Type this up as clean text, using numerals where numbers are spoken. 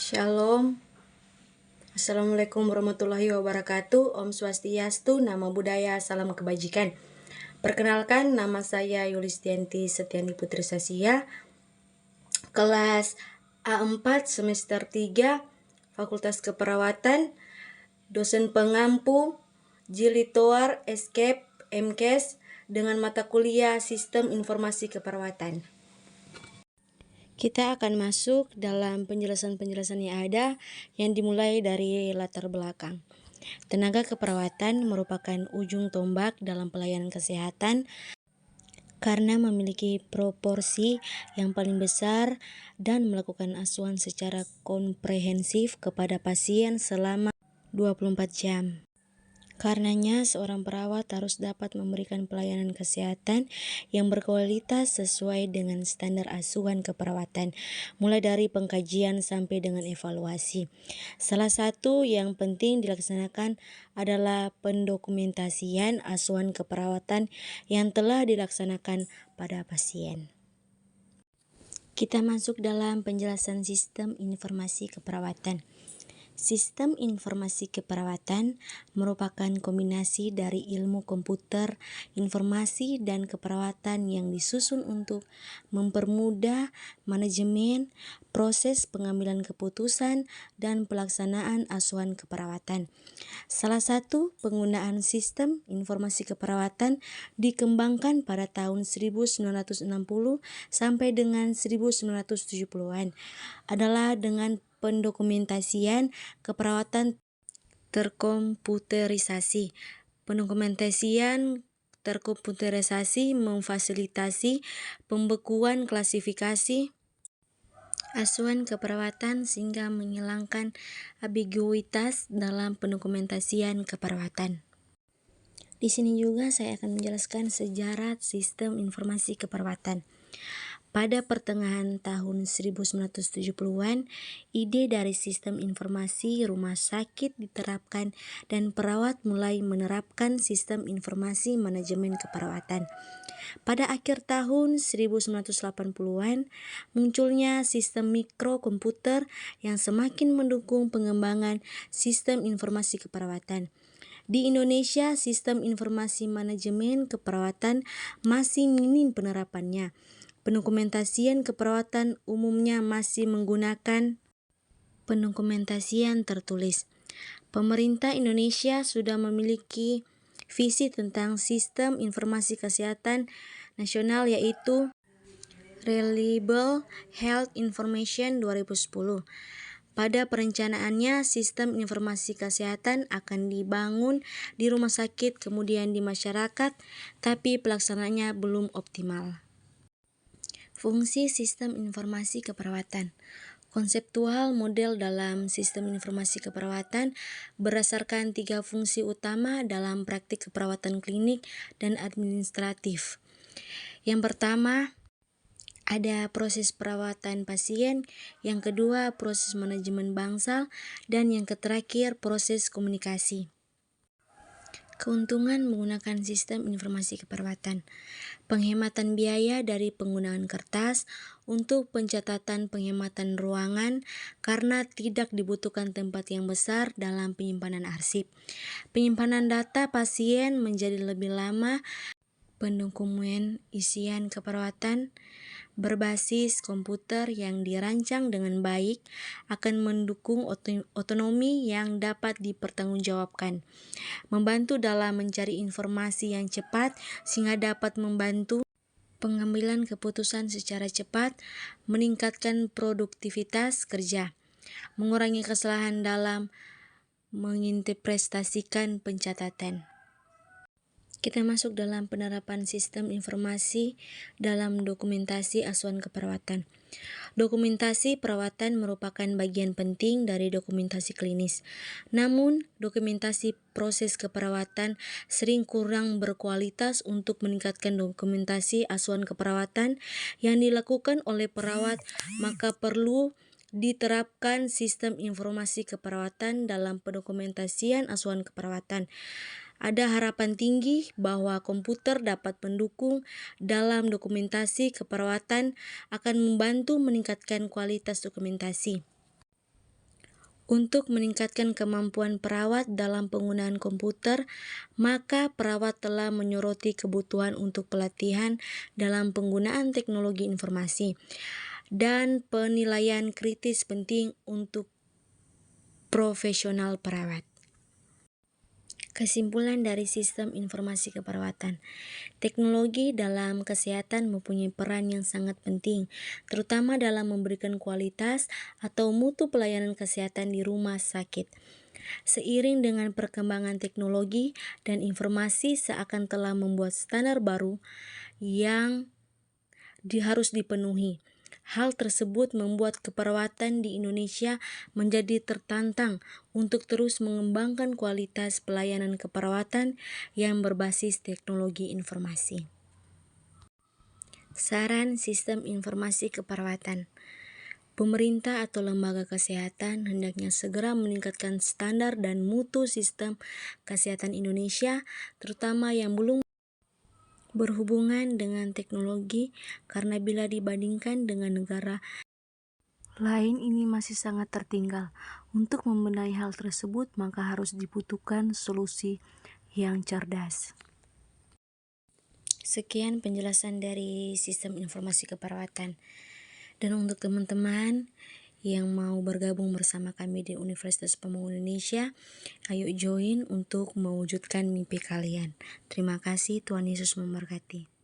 Shalom. Assalamualaikum warahmatullahi wabarakatuh. Om Swastiastu, Namo Buddhaya, salam kebajikan. Perkenalkan, nama saya Yulistianti Setiani Putri Sasia, kelas A4 semester 3, Fakultas Keperawatan, dosen pengampu, Jilid Toar, Escape, MKes, dengan mata kuliah Sistem Informasi Keperawatan. Kita akan masuk dalam penjelasan-penjelasan yang ada yang dimulai dari latar belakang. Tenaga keperawatan merupakan ujung tombak dalam pelayanan kesehatan karena memiliki proporsi yang paling besar dan melakukan asuhan secara komprehensif kepada pasien selama 24 jam. Karenanya, seorang perawat harus dapat memberikan pelayanan kesehatan yang berkualitas sesuai dengan standar asuhan keperawatan, mulai dari pengkajian sampai dengan evaluasi. Salah satu yang penting dilaksanakan adalah pendokumentasian asuhan keperawatan yang telah dilaksanakan pada pasien. Kita masuk dalam penjelasan sistem informasi keperawatan. Sistem informasi keperawatan merupakan kombinasi dari ilmu komputer, informasi, dan keperawatan yang disusun untuk mempermudah manajemen, proses pengambilan keputusan, dan pelaksanaan asuhan keperawatan. Salah satu penggunaan sistem informasi keperawatan dikembangkan pada tahun 1960 sampai dengan 1970-an adalah dengan pendokumentasian keperawatan terkomputerisasi. Pendokumentasian terkomputerisasi memfasilitasi pembekuan klasifikasi asuhan keperawatan sehingga menghilangkan ambiguitas dalam pendokumentasian keperawatan. Di sini juga saya akan menjelaskan sejarah sistem informasi keperawatan. Pada pertengahan tahun 1970-an, ide dari sistem informasi rumah sakit diterapkan dan perawat mulai menerapkan sistem informasi manajemen keperawatan. Pada akhir tahun 1980-an, munculnya sistem mikrokomputer yang semakin mendukung pengembangan sistem informasi keperawatan. Di Indonesia, sistem informasi manajemen keperawatan masih minim penerapannya. Pendokumentasian keperawatan umumnya masih menggunakan pendokumentasian tertulis. Pemerintah Indonesia sudah memiliki visi tentang sistem informasi kesehatan nasional, yaitu Reliable Health Information 2010. Pada perencanaannya, sistem informasi kesehatan akan dibangun di rumah sakit kemudian di masyarakat, tapi pelaksanaannya belum optimal. Fungsi sistem informasi keperawatan. Konseptual model dalam sistem informasi keperawatan berdasarkan 3 fungsi utama dalam praktik keperawatan klinik dan administratif. Yang pertama, ada proses perawatan pasien, yang kedua proses manajemen bangsal, dan yang terakhir proses komunikasi. Keuntungan menggunakan sistem informasi keperawatan. Penghematan biaya dari penggunaan kertas untuk pencatatan, penghematan ruangan karena tidak dibutuhkan tempat yang besar dalam penyimpanan arsip. Penyimpanan data pasien menjadi lebih lama. Pendokumen isian keperawatan berbasis komputer yang dirancang dengan baik akan mendukung otonomi yang dapat dipertanggungjawabkan, membantu dalam mencari informasi yang cepat sehingga dapat membantu pengambilan keputusan secara cepat, meningkatkan produktivitas kerja, mengurangi kesalahan dalam menginterpretasikan pencatatan. Kita masuk dalam penerapan sistem informasi dalam dokumentasi asuhan keperawatan. Dokumentasi perawatan merupakan bagian penting dari dokumentasi klinis. Namun, dokumentasi proses keperawatan sering kurang berkualitas. Untuk meningkatkan dokumentasi asuhan keperawatan yang dilakukan oleh perawat, maka perlu diterapkan sistem informasi keperawatan dalam pendokumentasian asuhan keperawatan. Ada harapan tinggi bahwa komputer dapat mendukung dalam dokumentasi keperawatan akan membantu meningkatkan kualitas dokumentasi. Untuk meningkatkan kemampuan perawat dalam penggunaan komputer, maka perawat telah menyoroti kebutuhan untuk pelatihan dalam penggunaan teknologi informasi dan penilaian kritis penting untuk profesional perawat. Kesimpulan dari sistem informasi keperawatan. Teknologi dalam kesehatan mempunyai peran yang sangat penting, terutama dalam memberikan kualitas atau mutu pelayanan kesehatan di rumah sakit. Seiring dengan perkembangan teknologi dan informasi seakan telah membuat standar baru yang harus dipenuhi. Hal tersebut membuat keperawatan di Indonesia menjadi tertantang untuk terus mengembangkan kualitas pelayanan keperawatan yang berbasis teknologi informasi. Saran sistem informasi keperawatan. Pemerintah atau lembaga kesehatan hendaknya segera meningkatkan standar dan mutu sistem kesehatan Indonesia, terutama yang belum berhubungan dengan teknologi, karena bila dibandingkan dengan negara lain ini masih sangat tertinggal. Untuk membenahi hal tersebut, maka harus dibutuhkan solusi yang cerdas. Sekian penjelasan dari sistem informasi keperawatan. Dan untuk teman-teman yang mau bergabung bersama kami di Universitas Pembangunan Indonesia, ayo join untuk mewujudkan mimpi kalian. Terima kasih, Tuhan Yesus memberkati.